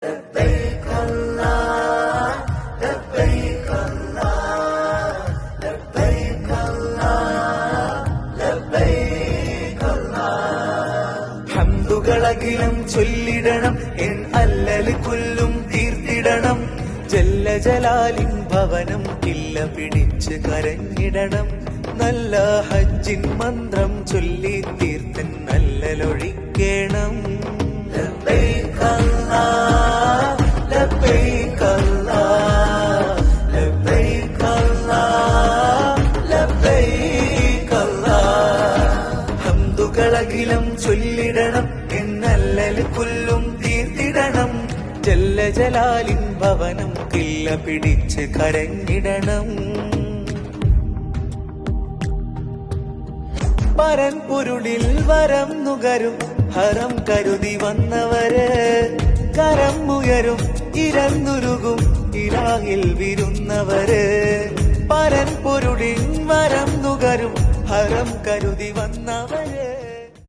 لبيك الله لبيك الله لبيك الله لبيك الله ഹംദുകളകിലും ചൊല്ലിടണം N അല്ലല് കൊല്ലും തീർത്തിടണം ജല്ല ജലാലിൻ ഭവനം കില്ല പിടിച്ച് കരഞ്ഞിടണം നല്ല ഹജ്ജിൻ മന്ത്രം ചൊല്ലി തീർത്തൻ നല്ലലൊഴിക്കണം ലബ്ബൈക അല്ലാഹ് ലബ്ബൈക അല്ലാഹ് ലബ്ബൈക അല്ലാഹ് ലബ്ബൈക അല്ലാഹ് ഹംദുകളകിലും ചൊല്ലിടണം എന്നല്ലല് കൊല്ലും തീർത്തിടണം ജല്ല ജലാലിൻ ഭവനം കില്ല പിടിച്ച് കരഞ്ഞിടണം പരൻപൊരുളിൽ വരം നുകരും ഹരം കരുതി വന്നവര് കരം ഉയരും ഇരന്നുരുകും ഇലാഹിൽ വിരുന്നവര് പരൻപൊരുളിൽ വരം നുകരും ഹരം കരുതി വന്നവര്